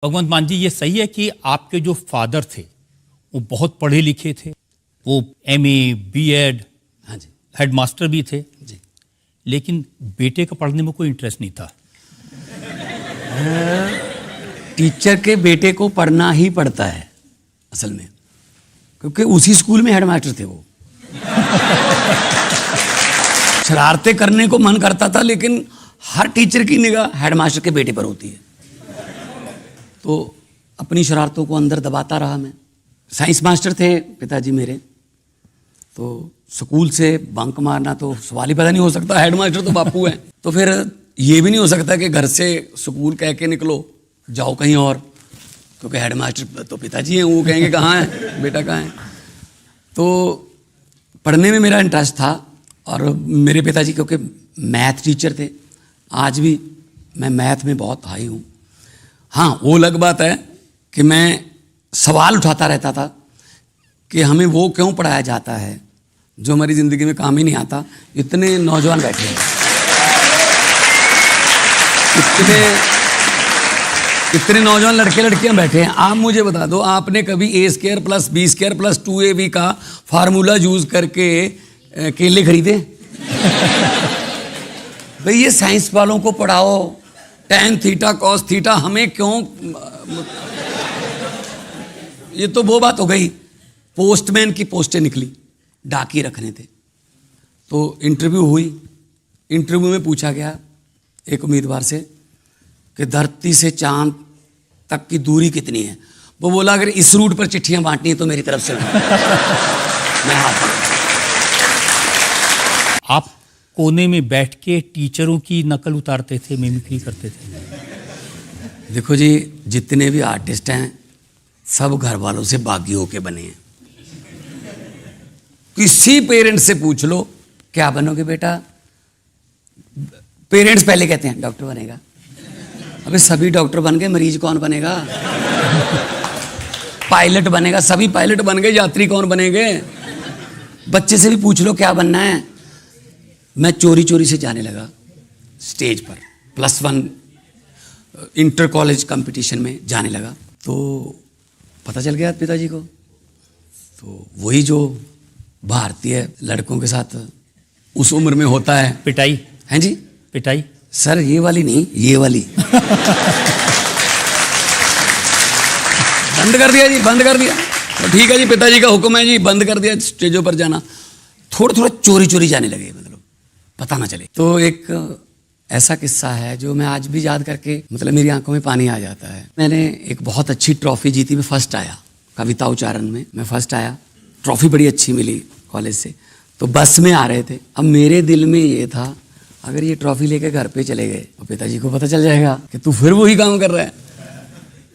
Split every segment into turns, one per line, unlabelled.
भगवंत मान जी, ये सही है कि आपके जो फादर थे वो बहुत पढ़े लिखे थे, वो एमए, बीएड,
हाँ जी,
हेडमास्टर भी थे
जी।
लेकिन बेटे का पढ़ने में कोई इंटरेस्ट नहीं था।
टीचर के बेटे को पढ़ना ही पड़ता है असल में, क्योंकि उसी स्कूल में हेडमास्टर थे वो। शरारतें करने को मन करता था, लेकिन हर टीचर की निगाह हेडमास्टर के बेटे पर होती है, तो अपनी शरारतों को अंदर दबाता रहा मैं। साइंस मास्टर थे पिताजी मेरे, तो स्कूल से बंक मारना तो सवाल ही पैदा नहीं हो सकता, हेडमास्टर तो बापू है। तो फिर ये भी नहीं हो सकता कि घर से स्कूल कह के निकलो जाओ कहीं और, क्योंकि हेडमास्टर तो पिताजी हैं, वो कहेंगे कहाँ है बेटा, कहाँ है। तो पढ़ने में मेरा इंटरेस्ट था, और मेरे पिताजी क्योंकि मैथ टीचर थे, आज भी मैं मैथ में बहुत हाई हूँ। हाँ, वो अलग बात है कि मैं सवाल उठाता रहता था कि हमें वो क्यों पढ़ाया जाता है जो हमारी ज़िंदगी में काम ही नहीं आता। इतने नौजवान बैठे हैं, इतने नौजवान लड़के लड़कियां बैठे हैं। आप मुझे बता दो, आपने कभी a² + b² + 2ab का फार्मूला यूज करके केले खरीदे? भाई ये साइंस वालों को पढ़ाओ, tan थीटा cos थीटा, हमें क्यों? ये तो वो बात हो गई। पोस्टमैन की पोस्टें निकली, डाकी रखने थे, तो इंटरव्यू हुई। इंटरव्यू में पूछा गया एक उम्मीदवार से कि धरती से चांद तक की दूरी कितनी है। वो बोला अगर इस रूट पर चिट्ठियां बांटनी है तो मेरी तरफ से मैं हाथ।
आप कोने में बैठ के टीचरों की नकल उतारते थे, मिमिक्री करते थे?
देखो जी, जितने भी आर्टिस्ट हैं सब घर वालों से बागी होके बने हैं। किसी पेरेंट्स से पूछ लो क्या बनोगे बेटा, पेरेंट्स पहले कहते हैं डॉक्टर बनेगा। अबे सभी डॉक्टर बन गए, मरीज कौन बनेगा? पायलट बनेगा, सभी पायलट बन गए, यात्री कौन बनेंगे? बच्चे से भी पूछ लो क्या बनना है। मैं चोरी चोरी से जाने लगा स्टेज पर, +1 इंटर कॉलेज कंपटीशन में जाने लगा। तो पता चल गया पिताजी को, तो वही जो भारतीय लड़कों के साथ उस उम्र में होता है,
पिटाई।
हैं जी?
पिटाई
सर ये वाली नहीं, ये वाली। बंद कर दिया जी, बंद कर दिया। तो ठीक है जी, पिताजी का हुक्म है जी, बंद कर दिया स्टेजों पर जाना। थोड़ा थोड़ा चोरी चोरी जाने लगे, मतलब पता ना चले। तो एक ऐसा किस्सा है जो मैं आज भी याद करके मतलब मेरी आंखों में पानी आ जाता है। मैंने एक बहुत अच्छी ट्रॉफी जीती, मैं फर्स्ट आया, कविता उच्चारण में मैं फर्स्ट आया। ट्रॉफी बड़ी अच्छी मिली कॉलेज से। तो बस में आ रहे थे, अब मेरे दिल में ये था अगर ये ट्रॉफी लेके घर पे चले गए तो पिताजी को पता चल जाएगा कि तू फिर वही काम कर रहा है,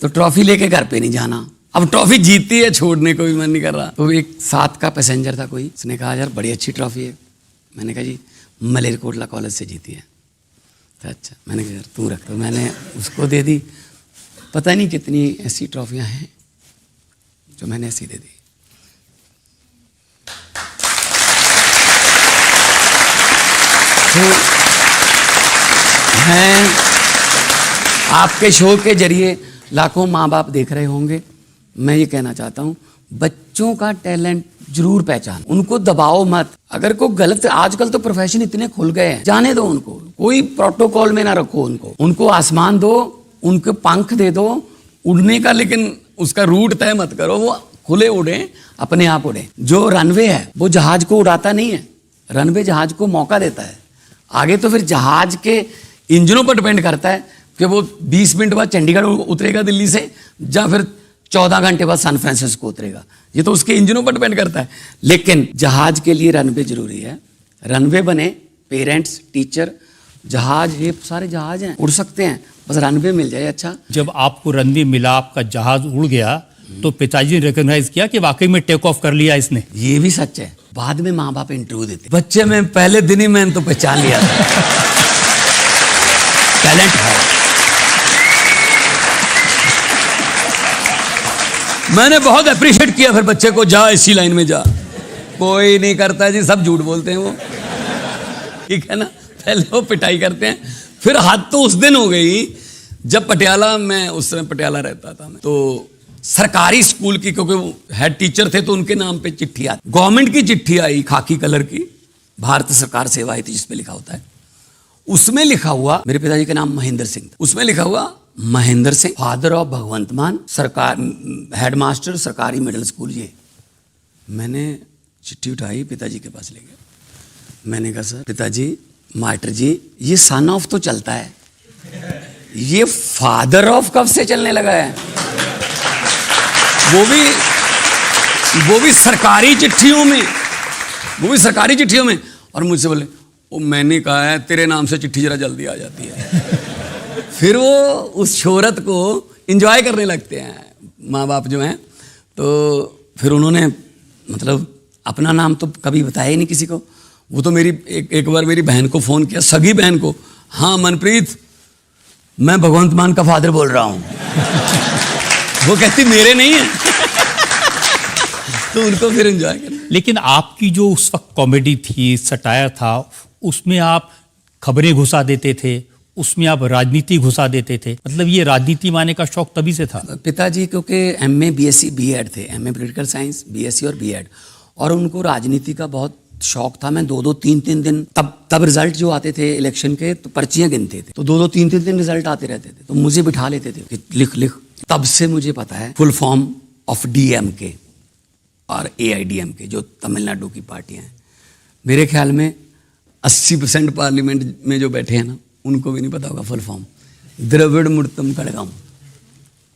तो ट्रॉफी लेके घर पे नहीं जाना। अब ट्रॉफी जीती है, छोड़ने को भी मन नहीं कर रहा। तो एक साथ का पैसेंजर था कोई, उसने कहा यार बड़ी अच्छी ट्रॉफी है। मैंने कहा जी मलेरकोटला कॉलेज से जीती है। तो अच्छा, मैंने कहा यार तू रख। तो मैंने उसको दे दी। पता नहीं कितनी ऐसी ट्रॉफियाँ हैं जो मैंने ऐसी दे दी। तो मैं आपके शो के जरिए लाखों माँ बाप देख रहे होंगे, मैं ये कहना चाहता हूँ बच्चों का टैलेंट जरूर पहचान, उनको दबाओ मत। अगर कोई गलत, आजकल तो प्रोफेशन इतने खुल गए हैं, जाने दो उनको, कोई प्रोटोकॉल में ना रखो उनको आसमान दो, उनको पंख दे दो उड़ने का, लेकिन उसका रूट तय मत करो। वो खुले उड़े, अपने आप उड़े। जो रनवे है वो जहाज को उड़ाता नहीं है, रनवे जहाज को मौका देता है। आगे तो फिर जहाज के इंजनों पर डिपेंड करता है कि वो 20 मिनट बाद चंडीगढ़ उतरेगा दिल्ली से, या फिर 14 घंटे बाद सैन फ्रांसिस्को उतरेगा। ये तो उसके इंजनों पर डिपेंड करता है। लेकिन जहाज के लिए रनवे जरूरी है। रनवे बने, पेरेंट्स, टीचर, जहाज, ये सारे जहाज हैं, उड़ सकते हैं, बस रनवे मिल जाए। अच्छा,
जब आपको रनवे मिला, आपका जहाज उड़ गया, तो पिताजी ने रिकॉग्नाइज किया कि वाकई में टेक ऑफ कर लिया इसने?
ये भी सच है। बाद में माँ बाप इंटरव्यू देते, बच्चे में पहले दिन ही मैंने तो पहचान लिया था टैलेंट है। मैंने बहुत अप्रिशिएट किया फिर बच्चे को, जा इसी लाइन में जा। कोई नहीं करता जी, सब झूठ बोलते हैं वो, ठीक है ना। पहले वो पिटाई करते हैं, फिर हद तो उस दिन हो गई जब पटियाला, मैं उस समय पटियाला रहता था मैं, तो सरकारी स्कूल की, क्योंकि हेड टीचर थे तो उनके नाम पे चिट्ठी आई, गवर्नमेंट की चिट्ठी आई खाकी कलर की, भारत सरकार सेवा थी जिसपे लिखा होता है। उसमें लिखा हुआ, मेरे पिताजी का नाम महेंद्र सिंह था, उसमें लिखा हुआ महेंद्र सिंह, फादर ऑफ भगवंत मान, सरकार हेडमास्टर सरकारी मिडिल स्कूल। ये मैंने चिट्ठी उठाई, पिताजी के पास ले गया। मैंने कहा सर, पिताजी, मास्टर जी, ये सन ऑफ तो चलता है, ये फादर ऑफ कब से चलने लगा है? वो भी सरकारी चिट्ठियों में, वो भी सरकारी चिट्ठियों में। और मुझसे बोले, वो मैंने कहा है तेरे नाम से चिट्ठी जरा जल्दी आ जाती है। फिर वो उस शोहरत को एंजॉय करने लगते हैं माँ बाप जो हैं। तो फिर उन्होंने मतलब अपना नाम तो कभी बताया ही नहीं किसी को। वो तो मेरी एक बार मेरी बहन को फ़ोन किया, सगी बहन को, हाँ मनप्रीत, मैं भगवंत मान का फादर बोल रहा हूँ। वो कहती मेरे नहीं है। तो उनको फिर एंजॉय करना।
लेकिन आपकी जो उस वक्त कॉमेडी थी, सटायर था, उसमें आप खबरें घुसा देते थे, उसमें आप राजनीति घुसा देते थे। मतलब ये राजनीति माने का शौक तभी से था?
पिताजी क्योंकि एमए, बीएससी, बीएड थे, एमए पॉलिटिकल साइंस, बीएससी और बीएड, और उनको राजनीति का बहुत शौक था। मैं 2-2, 3-3 दिन, तब रिजल्ट जो आते थे इलेक्शन के, तो पर्चियां गिनते थे, तो 2-2, 3-3 दिन रिजल्ट आते रहते थे, तो मुझे बिठा लेते थे कि लिख। तब से मुझे पता है फुल फॉर्म ऑफ डीएमके और एआईडीएमके, जो तमिलनाडु की पार्टियां हैं। मेरे ख्याल में 80% पार्लियामेंट में जो बैठे हैं ना, उनको भी नहीं पता होगा full form. Dravida Munnetra Kazhagam,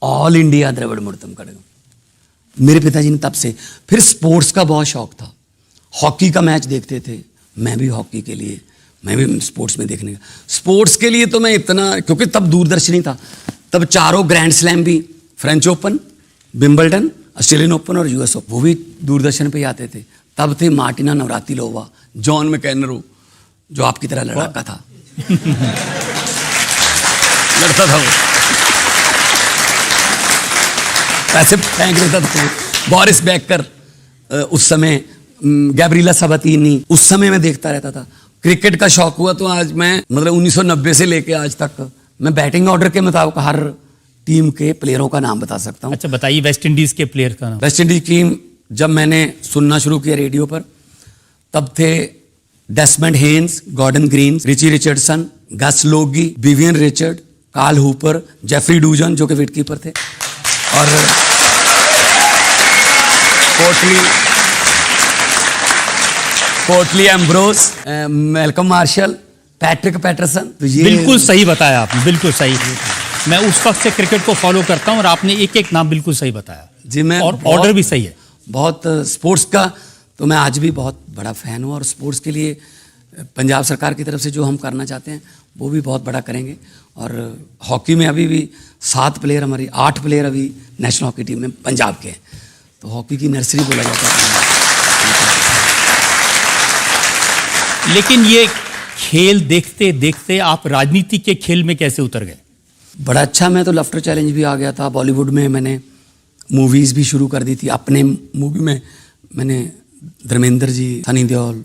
all India Dravida Munnetra Kazhagam. मेरे पिताजी ने तब से, फिर स्पोर्ट्स का बहुत शौक था, हॉकी का मैच देखते थे, मैं भी हॉकी के लिए, मैं भी स्पोर्ट्स में देखने का। स्पोर्ट्स के लिए तो मैं इतना, क्योंकि तब दूरदर्शन ही था, तब 4 ग्रैंड स्लैम भी, French open, Wimbledon, Australian open और यूएस ओपन, वो भी दूरदर्शन पे ही आते थे। तब थे मार्टिना नवरातिलोवा, जॉन मैकेनरो, जो आपकी तरह लड़का था। लड़ता था वो, पैसे फेंक देता था। बोरिस बेकर, उस समय गैब्रिएला साबातीनी, उस समय मैं देखता रहता था। क्रिकेट का शौक हुआ तो आज मैं, मतलब 1990 से लेके आज तक मैं बैटिंग ऑर्डर के मुताबिक हर टीम के प्लेयरों का नाम बता सकता हूँ।
अच्छा बताइए, वेस्ट इंडीज के प्लेयर का नाम?
वेस्ट इंडीज टीम जब मैंने सुनना शुरू किया रेडियो पर, तब थे Desmond Haynes, Gordon Green, Richie Richardson, Gus Logie, Vivian Richard, Carl Hooper, Jeffrey Dujon जो कि विकेटकीपर थे, और Curtly Ambrose, Malcolm Marshall, Patrick Patterson. तो ये
बिल्कुल सही बताया आपने, बिल्कुल सही। मैं उस वक्त से क्रिकेट को फॉलो करता हूं और आपने एक नाम बिल्कुल सही बताया
जी। मैं
और ऑर्डर भी सही है।
बहुत स्पोर्ट्स का तो मैं आज भी बहुत बड़ा फैन हूँ, और स्पोर्ट्स के लिए पंजाब सरकार की तरफ से जो हम करना चाहते हैं वो भी बहुत बड़ा करेंगे। और हॉकी में अभी भी 7 प्लेयर, हमारी 8 प्लेयर अभी नेशनल हॉकी टीम में पंजाब के हैं, तो हॉकी की नर्सरी बोला जाता है।
लेकिन ये खेल देखते देखते आप राजनीति के खेल में कैसे उतर गए?
बड़ा अच्छा, मैं तो लफ्टर चैलेंज भी आ गया था। बॉलीवुड में मैंने मूवीज़ भी शुरू कर दी थी। अपने मूवी में मैंने धर्मेंद्र जी, सनी देओल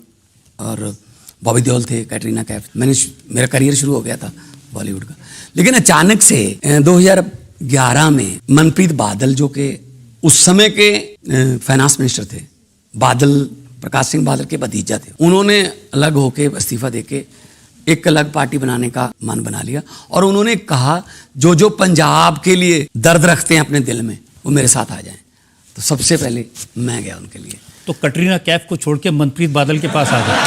और बॉबी देओल थे, कैटरीना कैफ, मेरा करियर शुरू हो गया था बॉलीवुड का। लेकिन अचानक से 2011 में मनप्रीत बादल, जो कि उस समय के फाइनेंस मिनिस्टर थे, बादल, प्रकाश सिंह बादल के भतीजा थे, उन्होंने अलग होके इस्तीफा देके एक अलग पार्टी बनाने का मन बना लिया। और उन्होंने कहा जो जो पंजाब के लिए दर्द रखते हैं अपने दिल में, वो मेरे साथ आ जाएं। तो सबसे पहले मैं गया उनके लिए।
तो कटरीना कैफ को छोड़ के मनप्रीत बादल के पास आ गए।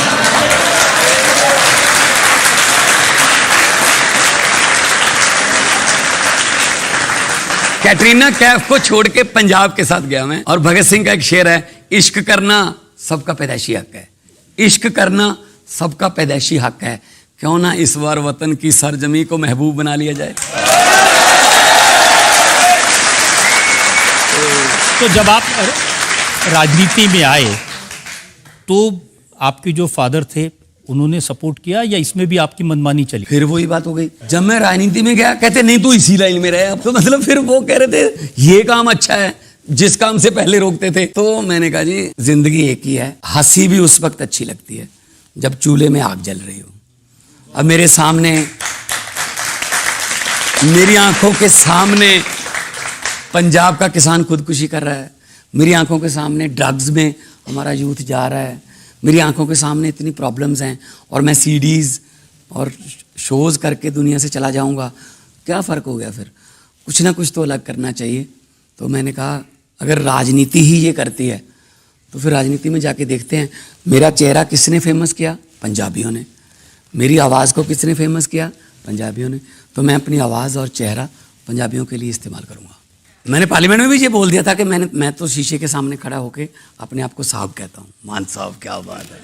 कैटरीना कैफ को छोड़ के पंजाब के साथ गया मैं। और भगत सिंह का एक शेर है, इश्क करना सबका पैदाइशी हक है, इश्क करना सबका पैदाइशी हक है, क्यों ना इस बार वतन की सरजमी को महबूब बना लिया जाए।
तो जब आप राजनीति में आए तो आपके जो फादर थे उन्होंने सपोर्ट किया या इसमें भी आपकी मनमानी चली?
फिर वही बात हो गई, जब मैं राजनीति में गया कहते नहीं तू इसी लाइन में रहे। अब तो मतलब फिर वो कह रहे थे ये काम अच्छा है जिस काम से पहले रोकते थे। तो मैंने कहा जी जिंदगी एक ही है, हंसी भी उस वक्त अच्छी लगती है जब चूल्हे में आग जल रही हो। अब मेरे सामने मेरी आंखों के सामने पंजाब का किसान खुदकुशी कर रहा है, मेरी आंखों के सामने ड्रग्स में हमारा यूथ जा रहा है, मेरी आंखों के सामने इतनी प्रॉब्लम्स हैं, और मैं सीडीज़ और शोज़ करके दुनिया से चला जाऊंगा, क्या फ़र्क हो गया फिर? कुछ ना कुछ तो अलग करना चाहिए। तो मैंने कहा अगर राजनीति ही ये करती है तो फिर राजनीति में जाके देखते हैं। मेरा चेहरा किसने फेमस किया? पंजाबियों ने। मेरी आवाज़ को किसने फेमस किया? पंजाबियों ने। तो मैं अपनी आवाज़ और चेहरा पंजाबियों के लिए इस्तेमाल करूँगा। मैंने पार्लियामेंट में भी ये बोल दिया था कि मैं तो शीशे के सामने खड़ा होकर अपने आप को साहब कहता हूँ। मान साहब, क्या बात है।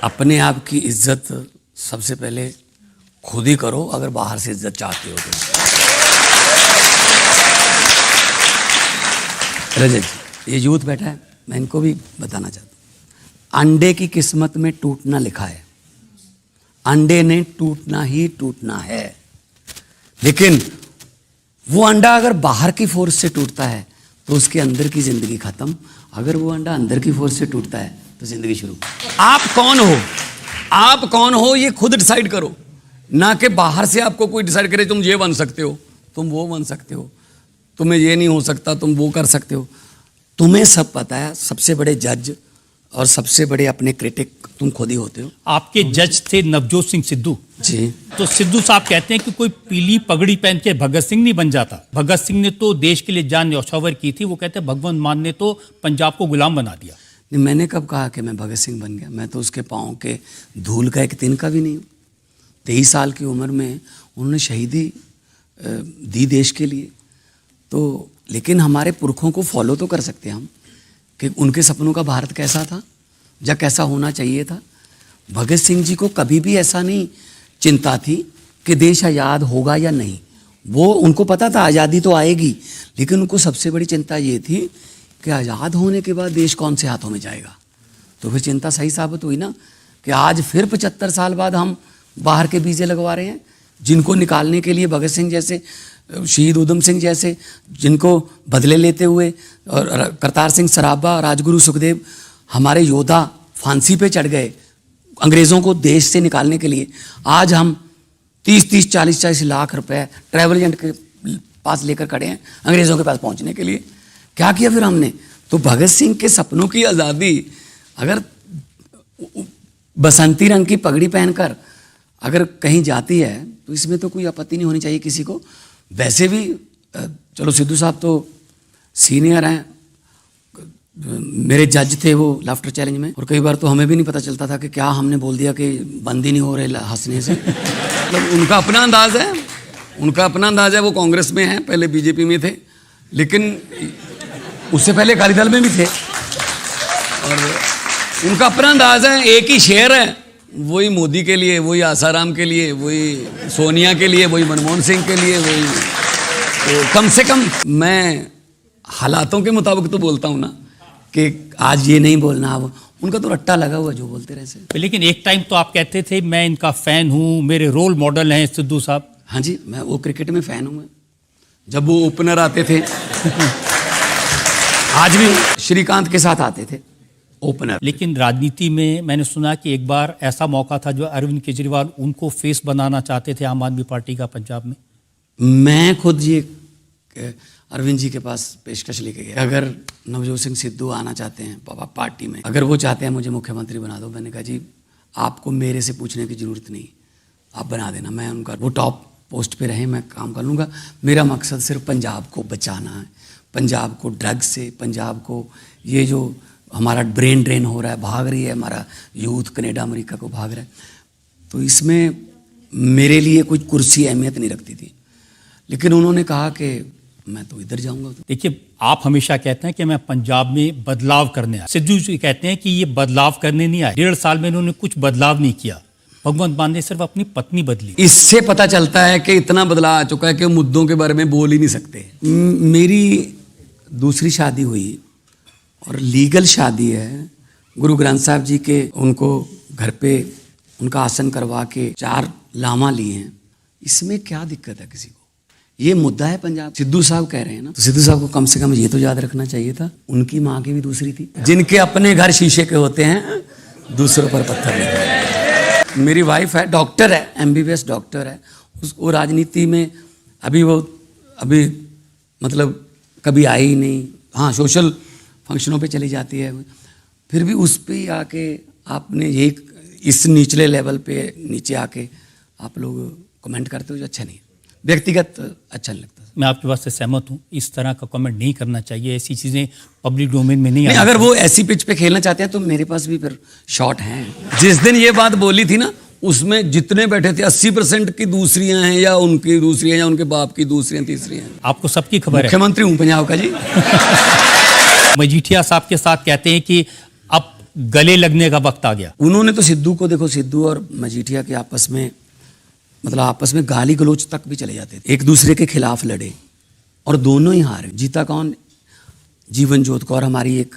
अपने आप की इज्जत सबसे पहले खुद ही करो, अगर बाहर से इज्जत चाहते हो तो। रजत जी, ये यूथ बैठा है, मैं इनको भी बताना चाहता हूँ, अंडे की किस्मत में टूटना लिखा है, अंडे ने टूटना ही टूटना है। लेकिन वो अंडा अगर बाहर की फोर्स से टूटता है तो उसके अंदर की जिंदगी खत्म, अगर वो अंडा अंदर की फोर्स से टूटता है तो जिंदगी शुरू। आप कौन हो, आप कौन हो ये खुद डिसाइड करो, ना कि बाहर से आपको कोई डिसाइड करे तुम ये बन सकते हो, तुम वो बन सकते हो, तुम्हें ये नहीं हो सकता, तुम वो कर सकते हो। तुम्हें सब पता है। सबसे बड़े जज और सबसे बड़े अपने क्रिटिक तुम खुद ही होते हो।
आपके जज थे नवजोत सिंह सिद्धू
जी।
तो सिद्धू साहब कहते हैं कि कोई पीली पगड़ी पहन के भगत सिंह नहीं बन जाता। भगत सिंह ने तो देश के लिए जान न्यौछावर की थी। वो कहते हैं भगवंत मान ने तो पंजाब को गुलाम बना दिया।
नहीं, मैंने कब कहा कि मैं भगत सिंह बन गया? मैं तो उसके पाँव के धूल का एक तिनका भी नहीं हूँ। 23 साल की उम्र में उन्होंने शहीदी दी देश के लिए। तो लेकिन हमारे पुरखों को फॉलो तो कर सकते हैं हम कि उनके सपनों का भारत कैसा था या कैसा होना चाहिए था। भगत सिंह जी को कभी भी ऐसा नहीं चिंता थी कि देश आज़ाद होगा या नहीं। वो उनको पता था आज़ादी तो आएगी, लेकिन उनको सबसे बड़ी चिंता ये थी कि आज़ाद होने के बाद देश कौन से हाथों में जाएगा। तो फिर चिंता सही साबित हुई ना कि आज फिर 75 साल बाद हम बाहर के वीज़े लगवा रहे हैं, जिनको निकालने के लिए भगत सिंह जैसे, शहीद उधम सिंह जैसे, जिनको बदले लेते हुए, और करतार सिंह सराभा, राजगुरु सुखदेव, हमारे योद्धा फांसी पे चढ़ गए अंग्रेज़ों को देश से निकालने के लिए। आज हम 30-30, 40-40 लाख रुपए ट्रैवल एजेंट के पास लेकर खड़े हैं अंग्रेज़ों के पास पहुंचने के लिए। क्या किया फिर हमने? तो भगत सिंह के सपनों की आज़ादी अगर बसंती रंग की पगड़ी पहनकर अगर कहीं जाती है तो इसमें तो कोई आपत्ति नहीं होनी चाहिए किसी को। वैसे भी चलो सिद्धू साहब तो सीनियर हैं, मेरे जज थे वो लाफ्टर चैलेंज में, और कई बार तो हमें भी नहीं पता चलता था कि क्या हमने बोल दिया कि बंद ही नहीं हो रहे हंसने से। मतलब उनका अपना अंदाज़ है, उनका अपना अंदाज़ है। वो कांग्रेस में हैं, पहले बीजेपी में थे, लेकिन उससे पहले अकाली दल में भी थे, और उनका अपना अंदाज़ है। एक ही शेर है, वही मोदी के लिए, वही आसाराम के लिए, वही सोनिया के लिए, वही मनमोहन सिंह के लिए, वही। तो कम से कम मैं हालातों के मुताबिक तो बोलता हूँ ना कि आज ये नहीं बोलना। अब उनका तो रट्टा लगा हुआ जो बोलते रहे से।
लेकिन एक टाइम तो आप कहते थे मैं इनका फैन हूँ, मेरे रोल मॉडल हैं सिद्धू साहब।
हाँ जी, मैं वो क्रिकेट में फ़ैन हूँ। मैं जब वो ओपनर आते थे आज भी श्रीकांत के साथ आते थे ओपनर।
लेकिन राजनीति में मैंने सुना कि एक बार ऐसा मौका था जो अरविंद केजरीवाल उनको फेस बनाना चाहते थे आम आदमी पार्टी का पंजाब में।
मैं खुद ये अरविंद जी के पास पेशकश लेके गया, अगर नवजोत सिंह सिद्धू आना चाहते हैं पार्टी में, अगर वो चाहते हैं मुझे मुख्यमंत्री बना दो, मैंने कहा जी आपको मेरे से पूछने की ज़रूरत नहीं, आप बना देना। मैं उनका, वो टॉप पोस्ट पे रहे, मैं काम कर लूँगा। मेरा मकसद सिर्फ पंजाब को बचाना है, पंजाब को ड्रग्स से, पंजाब को ये जो हमारा ब्रेन ड्रेन हो रहा है, भाग रही है हमारा यूथ कनाडा अमेरिका को भाग रहा है, तो इसमें मेरे लिए कोई कुर्सी अहमियत नहीं रखती थी। लेकिन उन्होंने कहा कि मैं तो इधर जाऊंगा।
देखिए, आप हमेशा कहते हैं कि मैं पंजाब में बदलाव करने आया। सिद्धू जी कहते हैं कि ये बदलाव करने नहीं आए। 1.5 साल में इन्होंने कुछ बदलाव नहीं किया। भगवंत मान ने सिर्फ अपनी पत्नी बदली।
इससे पता चलता है कि इतना बदलाव आ चुका है कि मुद्दों के बारे में बोल ही नहीं सकते। मेरी दूसरी शादी हुई और लीगल शादी है। गुरु ग्रंथ साहब जी के उनको घर पे उनका आसन करवा के 4 लामा लिए हैं। इसमें क्या दिक्कत है किसी को? ये मुद्दा है पंजाब। सिद्धू साहब कह रहे हैं ना, तो सिद्धू साहब को कम से कम ये तो याद रखना चाहिए था, उनकी माँ की भी दूसरी थी। जिनके अपने घर शीशे के होते हैं, दूसरों पर पत्थर नहीं। मेरी वाइफ है, डॉक्टर है, MBBS डॉक्टर है, उसको राजनीति में अभी मतलब कभी आई ही नहीं। हाँ, सोशल फंक्शनों पे चली जाती है, फिर भी उस पे ही आके आपने यही इस निचले लेवल पे नीचे आके आप लोग कमेंट करते हो, जो अच्छा नहीं है, व्यक्तिगत अच्छा नहीं लगता।
मैं आपकी बात से सहमत हूँ, इस तरह का कमेंट नहीं करना चाहिए, ऐसी चीज़ें पब्लिक डोमेन में नहीं।
अगर वो ऐसी पिच पे खेलना चाहते हैं तो मेरे पास भी फिर शॉट हैं। जिस दिन ये बात बोली थी ना, उसमें जितने बैठे थे 80% की दूसरियां हैं, या उनकी दूसरियां, या उनके बाप की दूसरियां, तीसरियां।
आपको सबकी खबर है।
मुख्यमंत्री हूँ पंजाब का जी।
मजीठिया साहब के साथ कहते हैं कि अब गले लगने का वक्त आ गया।
उन्होंने तो सिद्धू को, देखो सिद्धू और मजीठिया के आपस में गाली गलोच तक भी चले जाते थे, एक दूसरे के खिलाफ लड़े और दोनों ही हारे। जीता कौन? जीवन ज्योत कौर, हमारी एक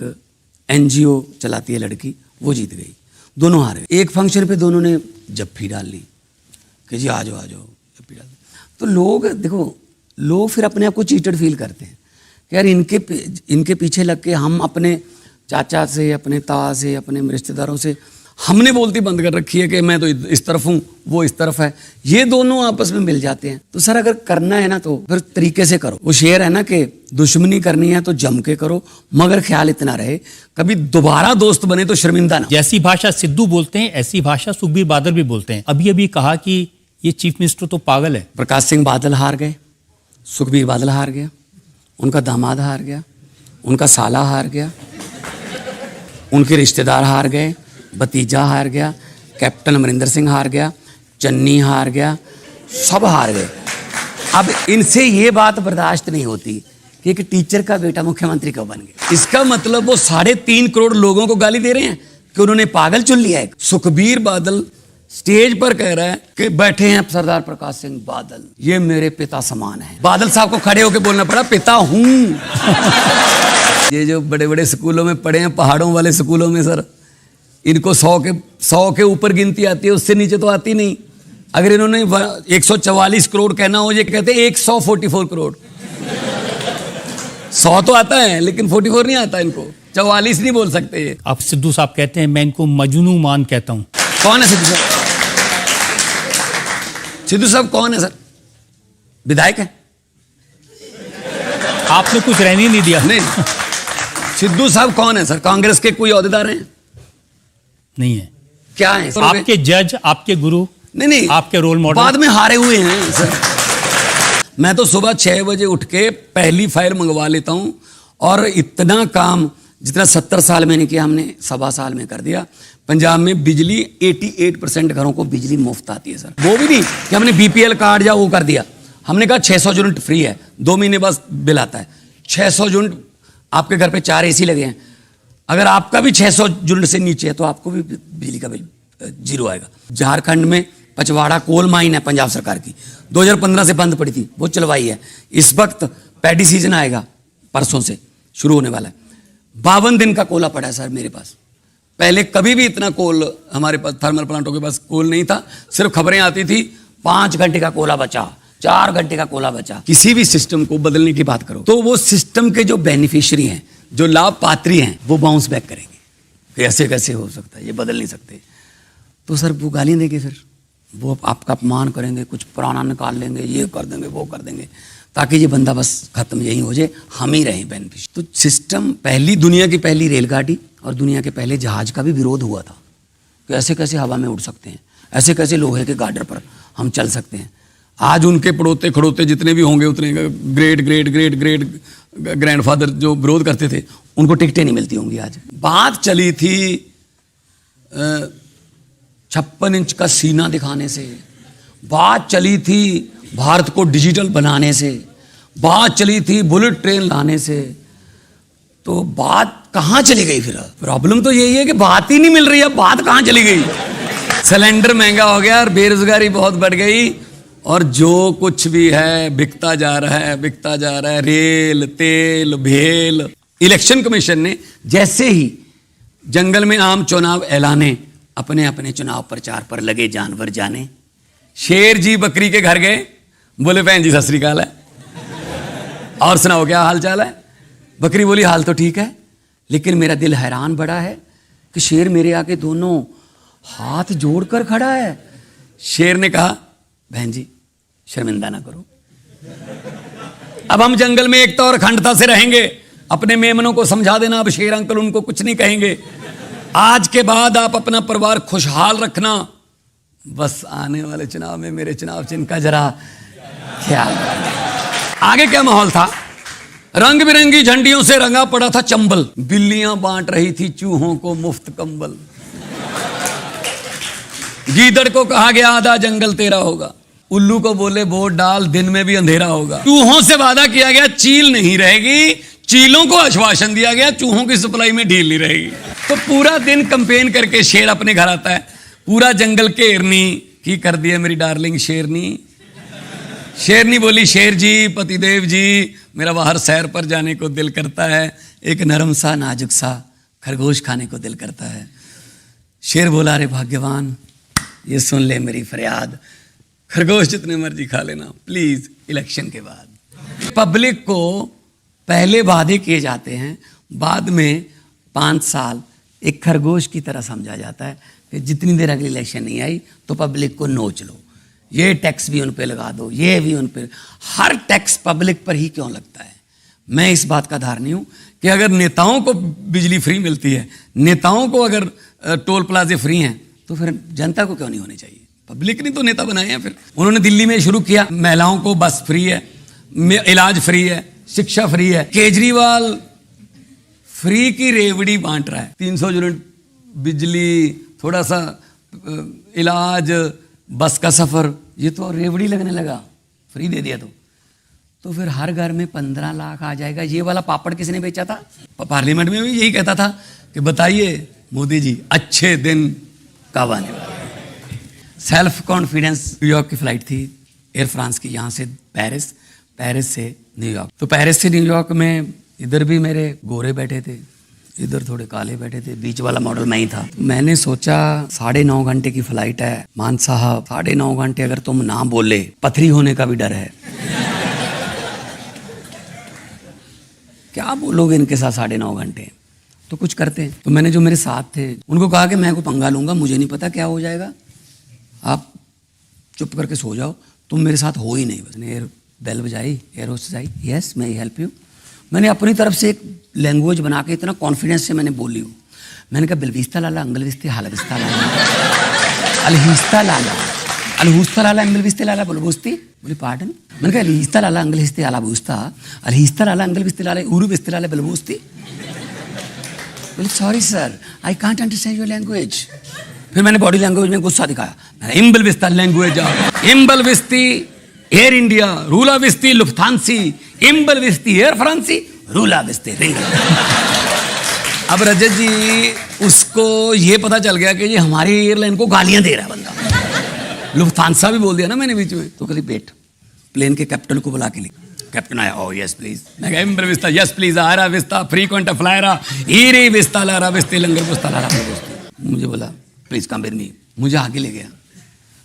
NGO चलाती है लड़की, वो जीत गई, दोनों हारे। एक फंक्शन पे दोनों ने जप्फी डाल ली कि जी आ जाओ जप्फी डाल। तो लोग देखो, लोग फिर अपने आप को चीटेड फील करते हैं कि यार इनके पीछे लग के हम अपने चाचा से, अपने ता से, अपने रिश्तेदारों से हमने बोलती बंद कर रखी है कि मैं तो इस तरफ हूँ, वो इस तरफ है, ये दोनों आपस में मिल जाते हैं। तो सर अगर करना है ना तो फिर तरीके से करो। वो शेर है ना कि दुश्मनी करनी है तो जम के करो, मगर ख्याल इतना रहे कभी दोबारा दोस्त बने तो शर्मिंदा ना।
जैसी भाषा सिद्धू बोलते हैं ऐसी भाषा सुखबीर बादल भी बोलते हैं। अभी कहा कि ये चीफ मिनिस्टर तो पागल है।
प्रकाश सिंह बादल हार गए, सुखबीर बादल हार गया, उनका दामाद हार गया, उनका साला हार गया, उनके रिश्तेदार हार गए, भतीजा हार गया, कैप्टन अमरिंदर सिंह हार गया, चन्नी हार गया, सब हार गए। अब इनसे ये बात बर्दाश्त नहीं होती कि एक टीचर का बेटा मुख्यमंत्री कब बन गया। इसका मतलब वो 3.5 करोड़ लोगों को गाली दे रहे हैं कि उन्होंने पागल चुन लिया है। सुखबीर बादल स्टेज पर कह रहा है कि बैठे हैं सरदार प्रकाश सिंह बादल, ये मेरे पिता समान है। बादल साहब को खड़े होकर बोलना पड़ा, पिता हूं। ये जो बड़े बड़े स्कूलों में पढ़े हैं, पहाड़ों वाले स्कूलों में सर, इनको 100 के ऊपर गिनती आती है, उससे नीचे तो आती नहीं। अगर इन्होंने 144 करोड़ कहना हो, ये कहते हैं 144 करोड़। 100 तो आता है लेकिन 44 नहीं आता इनको, 44 नहीं बोल सकते ये।
आप सिद्धू साहब कहते हैं मैं इनको मजनू मान कहता हूं।
कौन है सिद्धू साहब? सिद्धू साहब कौन है सर? विधायक है?
आपने कुछ रहने नहीं दिया।
नहीं, सिद्धू साहब कौन है सर? कांग्रेस के कोई ओहदेदार हैं?
नहीं है।
क्या है?
आपके जज, आपके गुरु?
नहीं,
आपके रोल मॉडल
बाद में हारे हुए हैं सर। मैं तो सुबह 6 बजे उठ के पहली फाइल मंगवा लेता हूं, और इतना काम जितना 70 साल में नहीं किया, हमने 1.25 साल में कर दिया। पंजाब में बिजली 88% घरों को बिजली मुफ्त आती है सर। वो भी नहीं कि हमने BPL कार्ड या वो कर दिया, हमने कहा 600 यूनिट फ्री है, 2 महीने बाद बिल आता है। 600 यूनिट, आपके घर पे 4 AC लगे हैं, अगर आपका भी 600 यूनिट से नीचे है तो आपको भी बिजली का बिल 0 आएगा। झारखंड में पचवाड़ा कोल माइन है पंजाब सरकार की, 2015 से बंद पड़ी थी, वो चलवाई है। इस वक्त पैडी सीजन आएगा, परसों से शुरू होने वाला है। 52 दिन का कोला पड़ा है सर मेरे पास। पहले कभी भी इतना कोल हमारे पास थर्मल प्लांटों के पास कोल नहीं था। सिर्फ खबरें आती थी 5 घंटे का कोला बचा, 4 घंटे का कोला बचा। किसी भी सिस्टम को बदलने की बात करो तो वो सिस्टम के जो बेनिफिशियरी हैं, जो लाभ पात्री हैं, वो बाउंस बैक करेंगे। ऐसे कैसे हो सकता है, ये बदल नहीं सकते। तो सर वो गालियाँ देंगे, फिर वो आपका अपमान करेंगे, कुछ पुराना निकाल लेंगे, ये कर देंगे, वो कर देंगे, ताकि ये बंदा बस खत्म यही हो जाए, हम ही रहें बेनिफिशियरी। तो सिस्टम, पहली दुनिया की पहली रेलगाड़ी और दुनिया के पहले जहाज का भी विरोध हुआ था कि ऐसे कैसे हवा में उड़ सकते हैं, ऐसे कैसे लोहे के गार्डर पर हम चल सकते हैं। आज उनके पड़ोते खड़ोते जितने भी होंगे, उतने great great great great grandfather जो विरोध करते थे, उनको टिकटें नहीं मिलती होंगी आज। बात चली थी 56 इंच का सीना दिखाने से, बात चली थी भारत को डिजिटल बनाने से, बात चली थी बुलेट ट्रेन लाने से, तो बात कहाँ चली गई? फिर प्रॉब्लम तो यही है कि बात ही नहीं मिल रही है, बात कहाँ चली गई? सिलेंडर महंगा हो गया और बेरोजगारी बहुत बढ़ गई, और जो कुछ भी है बिकता जा रहा है, बिकता जा रहा है। रेल, तेल, भेल। इलेक्शन कमीशन ने जैसे ही जंगल में आम चुनाव ऐलाने, अपने अपने चुनाव प्रचार पर लगे जानवर जाने। शेर जी बकरी के घर गए, बोले बहन जी सत श्री अकाल है, और सुनाओ क्या हाल चाल है? बकरी बोली हाल तो ठीक है, लेकिन मेरा दिल हैरान बड़ा है कि शेर मेरे आगे दोनों हाथ जोड़कर खड़ा है। शेर ने कहा, बहन जी शर्मिंदा ना करो, अब हम जंगल में एकता और अखंडता से रहेंगे। अपने मेमनों को समझा देना, अब शेर अंकल उनको कुछ नहीं कहेंगे। आज के बाद आप अपना परिवार खुशहाल रखना, बस आने वाले चुनाव में मेरे चुनाव चिन्ह का जरा ख्याल रखना। आगे क्या माहौल था? रंग बिरंगी झंडियों से रंगा पड़ा था चंबल, बिल्लियां बांट रही थी चूहों को मुफ्त कंबल। गीदड़ को कहा गया आधा जंगल तेरा होगा, उल्लू को बोले वोट डाल दिन में भी अंधेरा होगा। चूहों से वादा किया गया चील नहीं रहेगी, चीलों को आश्वासन दिया गया चूहों की सप्लाई में ढील नहीं रहेगी। तो पूरा दिन कंपेन करके शेर अपने घर आता है, पूरा जंगल घेरनी की कर दिया मेरी डार्लिंग शेरनी। शेरनी बोली, शेर जी पतिदेव जी मेरा बाहर सैर पर जाने को दिल करता है, एक नरम सा नाजुक सा खरगोश खाने को दिल करता है। शेर बोला, अरे भाग्यवान ये सुन ले मेरी फरियाद, खरगोश जितने मर्जी खा लेना प्लीज इलेक्शन के बाद। पब्लिक को पहले वादे किए जाते हैं, बाद में 5 साल एक खरगोश की तरह समझा जाता है। फिर जितनी देर अगली इलेक्शन नहीं आई तो पब्लिक को नोच लो, ये टैक्स भी उन पे लगा दो, ये भी उन पे। हर टैक्स पब्लिक पर ही क्यों लगता है? मैं इस बात का धारणी हूं कि अगर नेताओं को बिजली फ्री मिलती है, नेताओं को अगर टोल प्लाजे फ्री हैं, तो फिर जनता को क्यों नहीं होनी चाहिए? पब्लिक ने तो नेता बनाए हैं। फिर उन्होंने दिल्ली में शुरू किया, महिलाओं को बस फ्री है, इलाज फ्री है, शिक्षा फ्री है। केजरीवाल फ्री की रेवड़ी बांट रहा है, 300 यूनिट बिजली, थोड़ा सा इलाज, बस का सफर, ये तो रेवड़ी लगने लगा, फ्री दे दिया तो फिर हर घर में 15 लाख आ जाएगा। ये वाला पापड़ किसने बेचा था? पार्लियामेंट में भी यही कहता था कि बताइए मोदी जी अच्छे दिन कब आने वाले। Self confidence. न्यूयॉर्क की फ्लाइट थी एयर फ्रांस की, यहाँ से पेरिस, पेरिस से न्यूयॉर्क। तो पेरिस से न्यूयॉर्क में इधर भी मेरे गोरे बैठे थे, इधर थोड़े काले बैठे थे, बीच वाला मॉडल मैं ही था। मैंने सोचा 9.5 घंटे की फ्लाइट है, मान साहब 9.5 घंटे अगर तुम ना बोले, पथरी होने का भी डर है। क्या बोलोगे इनके साथ 9.5 घंटे? तो कुछ करते हैं। तो मैंने जो मेरे साथ थे उनको कहा कि मैं कोई पंगा लूंगा, मुझे नहीं पता क्या हो जाएगा, आप चुप करके सो जाओ, तुम मेरे साथ हो ही नहीं। बस एयर बेल बजाई, एयर होस्टेस आई, यस मैं हेल्प यू। मैंने अपनी तरफ से एक लैंग्वेज बना के इतना कॉन्फिडेंस से मैंने बोली हूँ। मैंने कहा बिलविस्ता लाला अंगलविस्ते हालविस्ता लाला अलहिस्ता लाला अलहुस्ता लाला अंगलविस्ते लाला बुलबुस्ती। बोली पार्डन? मैंने कहा अलहिस्ता लाला अंगलविस्ते आला बुस्ता अलहिस्ता लाला अंगलविस्ते लाला उरुविस्ते लाला बुलबुस्ती। बोले sorry sir I can't understand your language. फिर मैंने बॉडी लैंग्वेज में गुस्सा दिखाया, इम्बल विस्ता लैंग्वेज, इम्बल विस्ती एयर इंडिया, रूला विस्ती लुफ्थांसी, इम्बल विस्ती एयर फ्रांसी, रूला विस्ती रिंग। अब रजत जी उसको ये पता चल गया कि ये हमारी एयरलाइन को गालियां दे रहा है बंदा। लुफ्थांसा भी बोल दिया ना मैंने बीच में। तो कभी बैठ, प्लेन के कैप्टन को बुला के लिख। कैप्टन आया, ओ यस प्लीज। मैं कहा इम्बल विस्ता, यस प्लीज, आरा विस्ता फ्रीक्वेंट फ्लायरा ईरी विस्ता लारा विस्ती लंगर विस्ता लारा। मुझे बोला प्लीज कम विद मी। मुझे आगे ले गया,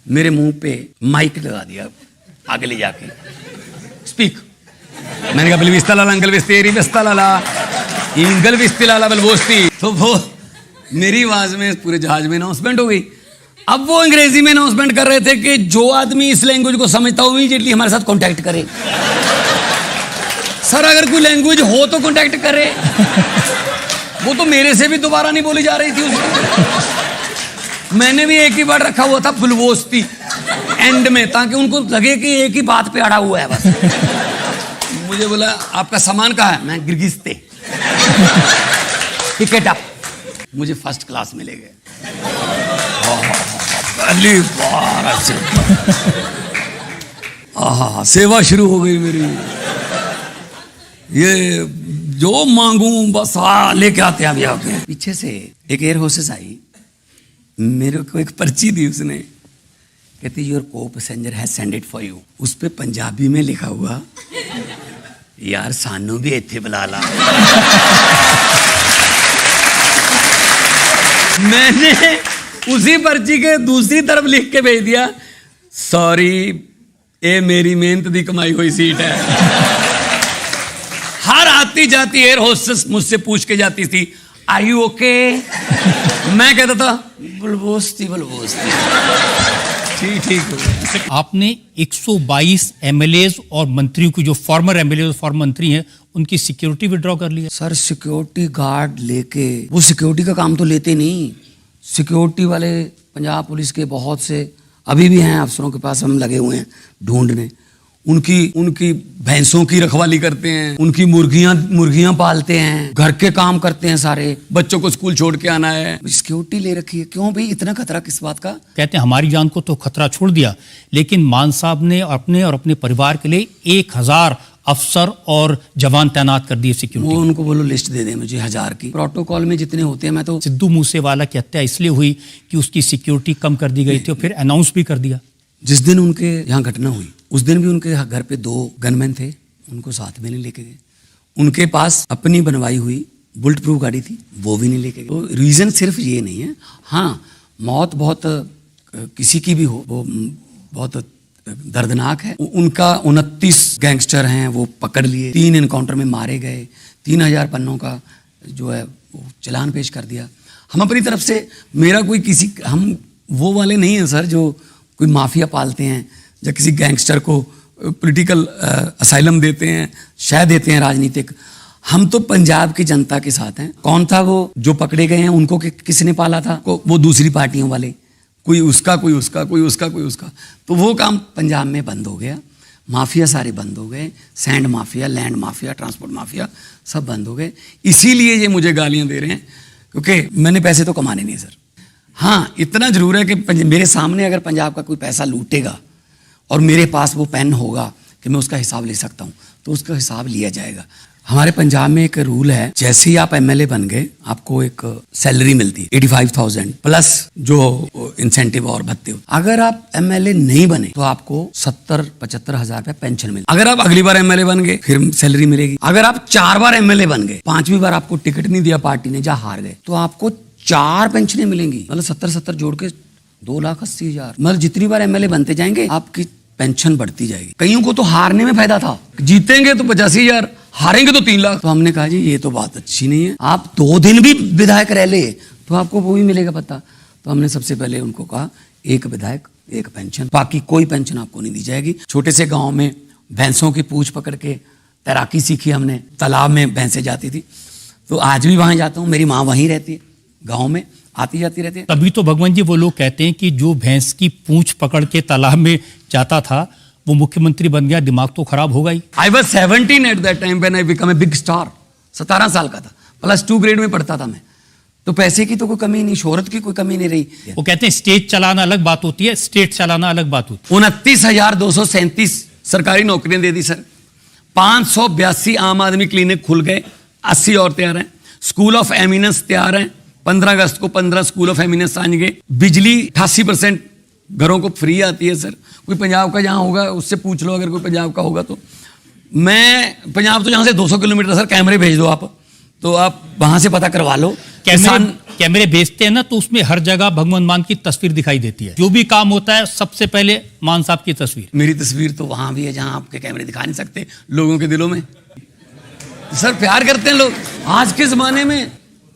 मेरे मुंह पे माइक लगा दिया, आगे ले जाके स्पीक। मैंने कहा बिलविस्ता लाला अंगल विस्ती एरी विस्ता लाला इंगल विस्ती लाला बलबोस्ती। तो वो मेरी आवाज में पूरे जहाज में अनाउंसमेंट हो गई। अब वो अंग्रेजी में अनाउंसमेंट कर रहे थे कि जो आदमी इस लैंग्वेज को समझता हो इमीडिएटली हमारे साथ कांटेक्ट करे। सर अगर कोई लैंग्वेज हो तो कांटेक्ट करे। वो तो मेरे से भी दोबारा नहीं बोली जा रही थी उसमें। मैंने भी एक ही वर्ड रखा हुआ था बुलबोस्ती एंड में, ताकि उनको लगे कि एक ही बात पे अड़ा हुआ है बस। मुझे बोला आपका सामान कहाँ है? मैं गिरगिस्ते। Ticket up. मुझे फर्स्ट क्लास में ले गए। पहली बार सेवा शुरू हो गई मेरी। ये जो मांगू बस लेके आते हैं अभी आके। पीछे से एक एयर होस्टेस आई, मेरे को एक पर्ची दी उसने, कहती योर को passenger has send it for you. उस पे पंजाबी में लिखा हुआ यार सानू भी इत्थे बुला ला। मैंने उसी पर्ची के दूसरी तरफ लिख के भेज दिया, सॉरी ये मेरी मेहनत की कमाई हुई सीट है। हर आती जाती एयर होस्टेस मुझसे पूछ के जाती थी आर यू ओके। मैं कहता था बलबोस्ती बलबोस्ती। ठीक ठीक हो गया।
आपने 122 एमएलएज और मंत्रियों की, जो फॉर्मर एमएलए और फॉर्मर मंत्री हैं, उनकी सिक्योरिटी विड्रॉ कर ली है।
सर सिक्योरिटी गार्ड लेके, वो सिक्योरिटी का काम तो लेते नहीं। सिक्योरिटी वाले पंजाब पुलिस के बहुत से अभी भी हैं अफसरों के पास, हम लगे हुए हैं ढूंढने। उनकी भैंसों की रखवाली करते हैं, उनकी मुर्गियां पालते हैं, घर के काम करते हैं सारे, बच्चों को स्कूल छोड़ के आना है। सिक्योरिटी ले रखी है, क्यों भाई इतना खतरा किस बात का?
कहते हैं हमारी जान को तो खतरा छोड़ दिया, लेकिन मान साहब ने अपने और अपने परिवार के लिए 1000 अफसर और जवान तैनात कर दिए सिक्योरिटी।
वो उनको बोलो लिस्ट दे दे मुझे 1000 की। प्रोटोकॉल में जितने होते हैं मैं तो।
सिद्धू मूसेवाला की हत्या इसलिए हुई कि उसकी सिक्योरिटी कम कर दी गई थी और फिर अनाउंस भी कर दिया।
जिस दिन उनके यहाँ घटना हुई उस दिन भी उनके घर पे 2 गनमैन थे, उनको साथ में नहीं लेके गए। उनके पास अपनी बनवाई हुई बुलेट प्रूफ गाड़ी थी, वो भी नहीं लेके गए। तो रीज़न सिर्फ ये नहीं है। हाँ, मौत बहुत किसी की भी हो वो बहुत दर्दनाक है। उनका 29 गैंगस्टर हैं वो पकड़ लिए, 3 इनकाउंटर में मारे गए, 3000 पन्नों का जो है वो चालान पेश कर दिया। हम अपनी तरफ से, मेरा कोई किसी, हम वो वाले नहीं हैं सर जो कोई माफिया पालते हैं या किसी गैंगस्टर को पॉलिटिकल असाइलम देते हैं, शह देते हैं राजनीतिक। हम तो पंजाब की जनता के साथ हैं। कौन था वो जो पकड़े गए हैं, उनको किसने पाला था? वो दूसरी पार्टियों वाले, कोई उसका कोई उसका कोई उसका कोई उसका। तो वो काम पंजाब में बंद हो गया। माफिया सारे बंद हो गए, sand mafia, land mafia, transport mafia सब बंद हो गए। इसीलिए ये मुझे गालियां दे रहे हैं, क्योंकि मैंने पैसे तो कमाने नहीं सर। हाँ, इतना जरूर है कि मेरे सामने अगर पंजाब का कोई पैसा लूटेगा और मेरे पास वो पेन होगा कि मैं उसका हिसाब ले सकता हूँ, तो उसका हिसाब लिया जाएगा। हमारे पंजाब में एक रूल है, जैसे ही आप एमएलए बन गए आपको एक सैलरी मिलती है 85,000 प्लस जो इंसेंटिव और भत्ते। अगर आप एमएलए नहीं बने तो आपको 70-75 हजार रुपया पेंशन मिलेगी। अगर आप अगली बार एमएलए बन गए फिर सैलरी मिलेगी। अगर आप 4 बार एमएलए बन गए, 5वीं बार आपको टिकट नहीं दिया पार्टी ने, जहाँ हार गए, तो आपको 4 पेंशनें मिलेंगी। मतलब 70-70 जोड़ के 2,80,000। मतलब जितनी बार एमएलए बनते जाएंगे आपकी पेंशन बढ़ती जाएगी। कईयों को तो हारने में फायदा था, जीतेंगे तो 85,000, हारेंगे तो 3 लाख। तो हमने कहा जी ये तो बात अच्छी नहीं है, आप 2 दिन भी विधायक रह ले तो आपको वो भी मिलेगा पता। तो हमने सबसे पहले उनको कहा 1 विधायक 1 पेंशन, बाकी कोई पेंशन आपको नहीं दी जाएगी। छोटे से गाँव में भैंसों की पूंछ पकड़ के तैराकी सीखी हमने, तालाब में भैंसें जाती थी, तो आज भी वहां जाता हूँ। मेरी माँ वहीं रहती है, गाँव में आती जाती रहती है।
तभी तो भगवान जी वो लोग कहते हैं कि जो भैंस की पूंछ पकड़ के तालाब में जाता था वो मुख्यमंत्री बन गया, दिमाग तो खराब होगा ही।
I was 17 at that time when I become a big star. 17 साल का था, +2 ग्रेड में पढ़ता था मैं। तो पैसे की तो कोई कमी नहीं, शोहरत की कोई कमी नहीं रही।
वो कहते हैं स्टेज चलाना अलग बात होती है, स्टेट चलाना अलग बात होती है।
29,237 सरकारी नौकरियां दे दी सर। 582 आम आदमी क्लिनिक खुल गए, 80 और तैयार हैं। स्कूल ऑफ एमिनेंस तैयार हैं, 15 अगस्त को 15 स्कूल ऑफ एमिनेंस आएंगे। बिजली 88% घरों को फ्री आती है सर। कोई पंजाब का जहाँ होगा उससे पूछ लो, अगर कोई पंजाब का होगा तो। मैं पंजाब तो यहाँ से 200 किलोमीटर सर, कैमरे भेज दो आप, तो आप वहां से पता करवा लो।
कैमरे भेजते हैं ना तो उसमें हर जगह भगवंत मान की तस्वीर दिखाई देती है। जो भी काम होता है सबसे पहले मान साहब की तस्वीर।
मेरी तस्वीर तो वहां भी है जहां आपके कैमरे दिखा नहीं सकते लोगों के दिलों में। सर प्यार करते हैं लोग, आज के जमाने में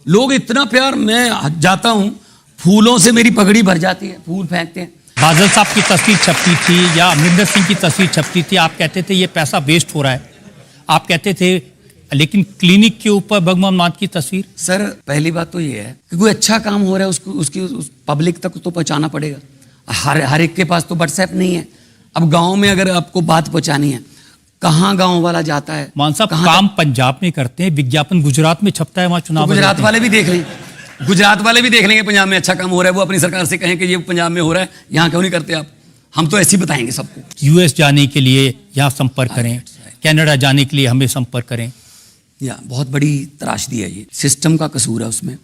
लोग इतना प्यार। मैं जाता हूं, फूलों से मेरी पगड़ी भर जाती है, फूल फेंकते हैं।
बादल साहब की तस्वीर छपती थी या अमरिंदर सिंह की तस्वीर छपती थी, आप कहते थे ये पैसा वेस्ट हो रहा है, आप कहते थे। लेकिन क्लिनिक के ऊपर भगवान मान की तस्वीर।
सर पहली बात तो ये है कि कोई अच्छा काम हो रहा है उसको उसकी पब्लिक तक तो पहुंचाना पड़ेगा। हर एक के पास तो व्हाट्सएप नहीं है। अब गांव में अगर आपको बात पहुंचानी है, कहाँ गांव वाला जाता है?
मान साहब काम पंजाब में करते हैं, विज्ञापन गुजरात में छपता है, वहां चुनाव।
तो गुजरात वाले भी देख लें, गुजरात वाले भी देख लेंगे पंजाब में अच्छा काम हो रहा है, वो अपनी सरकार से कहें कि ये पंजाब में हो रहा है, यहाँ क्यों नहीं करते आप? हम तो ऐसे ही बताएंगे सबको।
यूएस जाने के लिए यहाँ संपर्क करें, कनाडा जाने के लिए हमें संपर्क करें।
या बहुत बड़ी त्रासदी है, ये सिस्टम का कसूर है उसमें।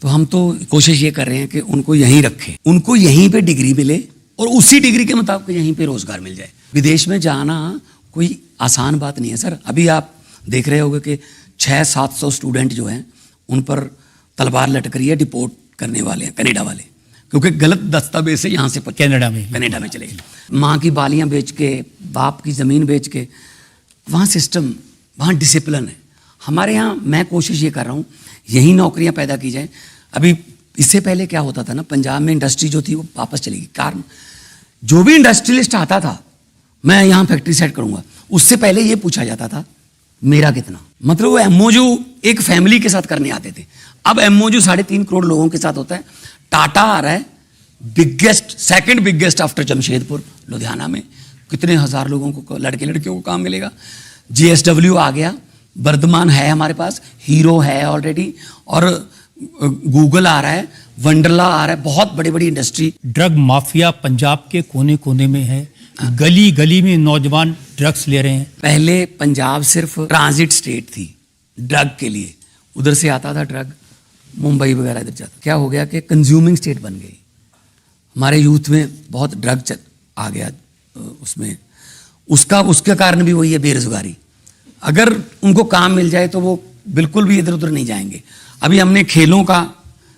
तो हम तो कोशिश ये कर रहे हैं कि उनको यहीं रखें, उनको यहीं पे डिग्री मिले और उसी डिग्री के मुताबिक यहीं पे रोजगार मिल जाए। विदेश में जाना कोई आसान बात नहीं है सर। अभी आप देख रहे होंगे कि 600-700 स्टूडेंट जो हैं उन पर तलवार लटक रही है, डिपोर्ट करने वाले हैं कनाडा वाले, क्योंकि गलत दस्तावेज से यहाँ से कनाडा में चले गए। माँ की बालियाँ बेच के, बाप की ज़मीन बेच के, वहाँ सिस्टम, वहाँ डिसिप्लिन है। हमारे यहाँ मैं कोशिश ये कर रहा हूँ यही नौकरियाँ पैदा की जाएँ। अभी इससे पहले क्या होता था ना, पंजाब में इंडस्ट्री जो थी वो वापस चलेगी। कारण जो भी इंडस्ट्रियलिस्ट आता था, मैं यहाँ फैक्ट्री सेट करूंगा, उससे पहले ये पूछा जाता था मेरा कितना। मतलब वो एमओयू एक फैमिली के साथ करने आते थे। अब एमओयू 3.5 करोड़ लोगों के साथ होता है। टाटा आ रहा है, biggest, second biggest after Jamshedpur, Ludhiana में कितने हजार लोगों को, लड़के लड़कियों को काम मिलेगा। जीएसडब्ल्यू आ गया, वर्धमान है हमारे पास, हीरो है ऑलरेडी, और गूगल आ रहा है, वंडरला आ रहा है, बहुत बड़ी बड़ी इंडस्ट्री।
ड्रग माफिया पंजाब के कोने कोने में है, गली गली में नौजवान ड्रग्स ले रहे हैं।
पहले पंजाब सिर्फ ट्रांजिट स्टेट थी ड्रग के लिए, उधर से आता था ड्रग, मुंबई वगैरह इधर जाता। क्या हो गया कि कंज्यूमिंग स्टेट बन गई। हमारे यूथ में बहुत ड्रग आ गया उसमें, उसके कारण भी वही है बेरोजगारी। अगर उनको काम मिल जाए तो वो बिल्कुल भी इधर उधर नहीं जाएंगे। अभी हमने खेलों का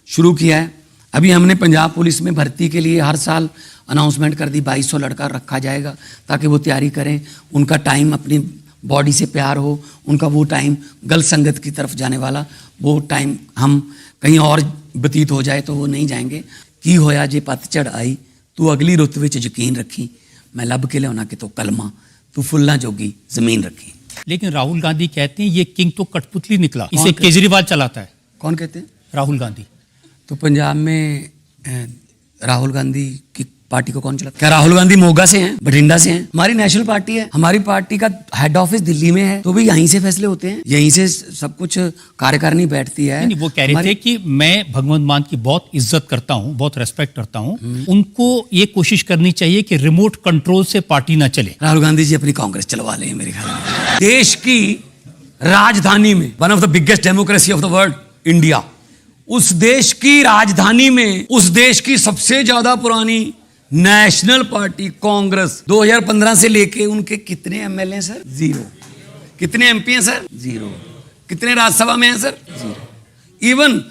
शुरू किया है। अभी हमने पंजाब पुलिस में भर्ती के लिए हर साल अनाउंसमेंट कर दी, 2200 लड़का रखा जाएगा ताकि वो तैयारी करें। उनका टाइम अपनी बॉडी से प्यार हो, उनका वो टाइम गलत संगत की तरफ जाने वाला वो टाइम हम कहीं और व्यतीत हो जाए तो वो नहीं जाएंगे। की होया जे पतझड़ आई, तू अगली रुत विच यकीन रखी, मैं लब के लिया कि तो कलमा, तू फुल्ला जोगी जमीन रखी।
लेकिन राहुल गांधी कहते हैं ये किंग तो कठपुतली निकला, इसे
कहते?
केजरीवाल चलाता है।
कौन कहते हैं?
राहुल गांधी।
तो पंजाब में राहुल गांधी की पार्टी को कौन चलाता? क्या राहुल गांधी मोगा से हैं, बठिंडा से हैं? हमारी नेशनल पार्टी है, हमारी पार्टी का हेड ऑफिस दिल्ली में है, तो भी यहीं से फैसले होते हैं, यहीं से सब कुछ कार्यकारिणी बैठती है।
नहीं, वो कह रहे थे कि मैं भगवंत मान की बहुत इज्जत करता हूं, बहुत रेस्पेक्ट करता हूं, उनको ये कोशिश करनी चाहिए कि रिमोट कंट्रोल से पार्टी ना चले।
राहुल गांधी जी अपनी कांग्रेस चलवा लें मेरे ख्याल में। देश की राजधानी में, one of the biggest democracy of the world, India, उस देश की राजधानी में, उस देश की सबसे ज्यादा पुरानी नेशनल पार्टी कांग्रेस 2015 से लेके उनके कितने एमएलए हैं सर? 0। कितने एमपी हैं सर? 0। कितने राज्यसभा में हैं सर? 0। इवन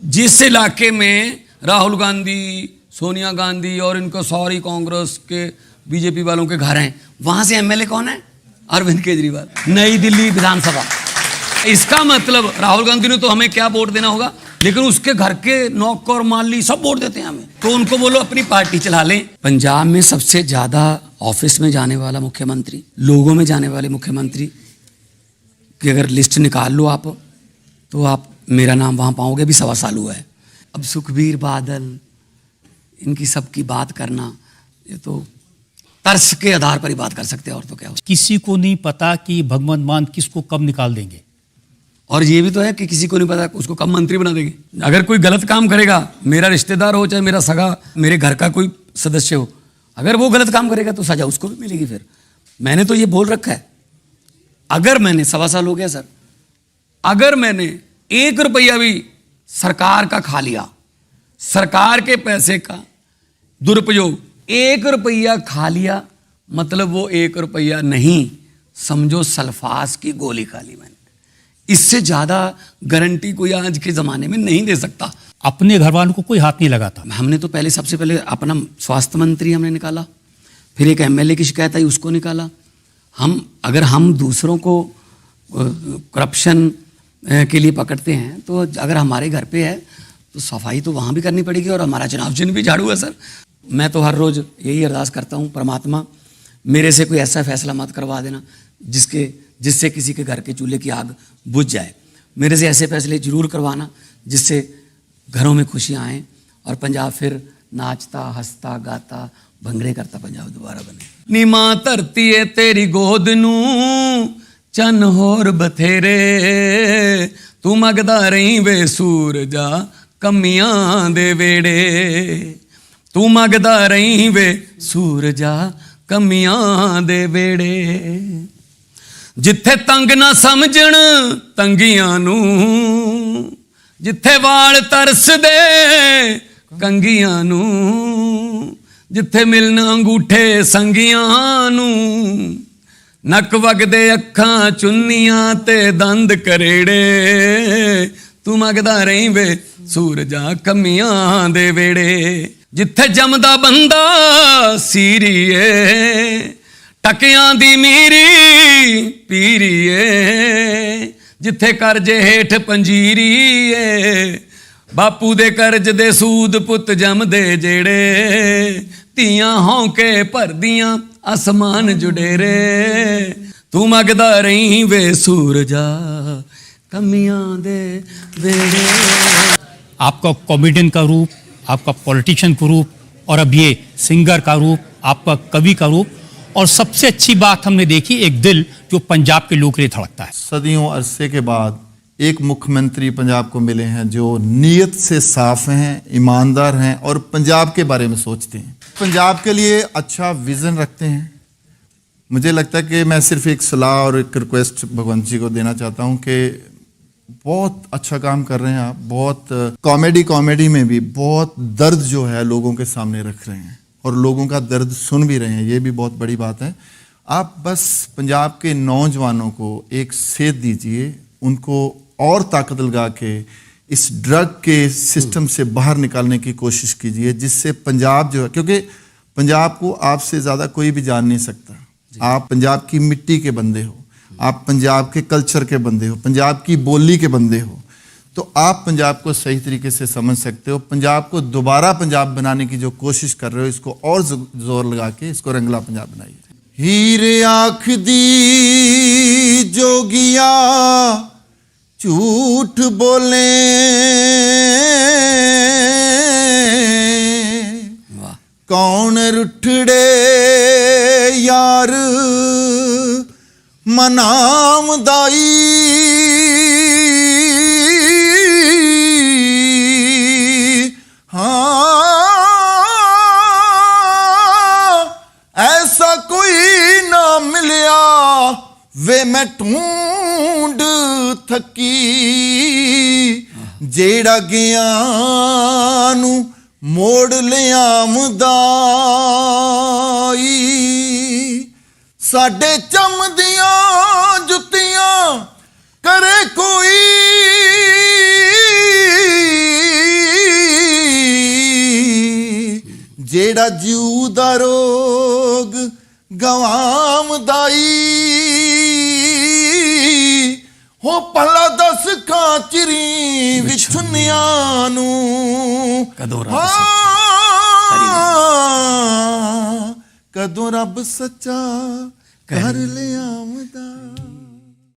जिस इलाके में राहुल गांधी, सोनिया गांधी और इनको सारी कांग्रेस के बीजेपी वालों के घर हैं, वहां से एमएलए कौन है? अरविंद केजरीवाल, नई दिल्ली विधानसभा। इसका मतलब राहुल गांधी ने तो हमें क्या वोट देना होगा, लेकिन उसके घर के नौकर माली सब वोट देते हैं हमें, तो उनको बोलो अपनी पार्टी चला लें। पंजाब में सबसे ज्यादा ऑफिस में जाने वाला मुख्यमंत्री, लोगों में जाने वाले मुख्यमंत्री की अगर लिस्ट निकाल लो आप, तो आप मेरा नाम वहां पाओगे। अभी 1.25 साल हुआ है। अब सुखबीर बादल, इनकी सबकी बात करना, ये तो तर्स के आधार पर ही बात कर सकते हैं, और तो क्या हो।
किसी को नहीं पता कि भगवंत मान किसको कब निकाल देंगे,
और ये भी तो है कि किसी को नहीं पता उसको कब मंत्री बना देंगे। अगर कोई गलत काम करेगा, मेरा रिश्तेदार हो चाहे मेरा सगा, मेरे घर का कोई सदस्य हो, अगर वो गलत काम करेगा तो सजा उसको भी मिलेगी। फिर मैंने तो ये बोल रखा है, अगर मैंने 1.25 साल हो गया सर, अगर मैंने 1 रुपया भी सरकार का खा लिया, सरकार के पैसे का दुरुपयोग, 1 रुपया खा लिया, मतलब वो 1 रुपया नहीं, समझो सल्फास की गोली खा ली मैंने। इससे ज्यादा गारंटी कोई आज के जमाने में नहीं दे सकता।
अपने घर वालों को कोई हाथ नहीं लगाता।
हमने तो पहले, सबसे पहले अपना स्वास्थ्य मंत्री हमने निकाला, फिर एक एमएलए की शिकायत आई उसको निकाला। अगर हम दूसरों को करप्शन के लिए पकड़ते हैं, तो अगर हमारे घर पे है तो सफाई तो वहाँ भी करनी पड़ेगी, और हमारा चुनाव चिन्ह भी झाड़ू है सर। मैं तो हर रोज यही अरदास करता हूँ, परमात्मा मेरे से कोई ऐसा फैसला मत करवा देना जिससे किसी के घर के चूल्हे की आग बुझ जाए। मेरे से ऐसे फैसले जरूर करवाना जिससे घरों में खुशियाँ आएँ और पंजाब फिर नाचता हंसता गाता भंगड़े करता पंजाब दोबारा बने। नी मां धरती है तेरी गोद नू चन होर बथेरे, तू मगदा रही वे सूरजा कमियां दे वेड़े, तू मगदा रही वे सूरजा कमियां दे वेड़े। जिथे तंग ना समझण तंगियां नू, जिथे वाल तरस दे कंगियां नू, जिथे मिलन अंगूठे संगियां नू, नक वगदे अखां चुन्नियां ते दंद करेड़े, तू मगदा रही वे सूरजा कमियां दे वेड़े। जिथे जमदा बंदा सीरीए, टकियां दी मीरी पीरीए, जिथे करजे हेठ पंजीरीए, ਬਾਪੂ ਦੇ ਕਰਜ਼ ਦੇ ਸੂਦ ਪੁੱਤ ਜੰਮਦੇ ਜਿਹੜੇ ਧੀਆਂ ਹੌਂਕੇ ਭਰਦੀਆਂ ਅਸਮਾਨ ਜੁਡੇਰੇ ਤੂੰ ਮੰਗਦਾ ਰਹੀਂ ਵੇ ਸੂਰਜਾ ਕਮੀਆਂ ਦੇ ਵੇੜੇ
आपका कॉमेडियन का रूप, आपका पॉलिटिशियन का रूप, और अब ये सिंगर का रूप, आपका कवि का रूप, और सबसे अच्छी बात हमने देखी एक दिल जो पंजाब के लोग के लिए धड़कता है।
सदियों अरसे के बाद एक मुख्यमंत्री पंजाब को मिले हैं जो नीयत से साफ हैं, ईमानदार हैं और पंजाब के बारे में सोचते हैं, पंजाब के लिए अच्छा विजन रखते हैं। मुझे लगता है कि मैं सिर्फ एक सलाह और एक रिक्वेस्ट भगवंत जी को देना चाहता हूं कि बहुत अच्छा काम कर रहे हैं आप, बहुत कॉमेडी में भी बहुत दर्द जो है लोगों के सामने रख रहे हैं और लोगों का दर्द सुन भी रहे हैं, ये भी बहुत बड़ी बात है। आप बस पंजाब के नौजवानों को एक सेध दीजिए, उनको और ताकत लगा के इस ड्रग के सिस्टम से बाहर निकालने की कोशिश कीजिए, जिससे पंजाब जो है, क्योंकि पंजाब को आपसे ज़्यादा कोई भी जान नहीं सकता। आप पंजाब की मिट्टी के बंदे हो, आप पंजाब के कल्चर के बंदे हो, पंजाब की बोली के बंदे हो, तो आप पंजाब को सही तरीके से समझ सकते हो। पंजाब को दोबारा पंजाब बनाने की जो कोशिश कर रहे हो, इसको और जोर लगा के इसको रंगला पंजाब बनाइए। हीरे आँख दी जोगिया झूठ बोले, कौन रुठड़े यार मनाम दाई, हाँ ऐसा कोई ना मिलिया वे मैं ढूंढ थकी, जेड़ा गया नू मोड़ लियामदा साडे चमदियां जुतियां करे कोई, जेड़ा जीव दा रोग गवामदाई, हो भला दस खाचरी विछुनिया नू कदों रब सच्चा कर लिया।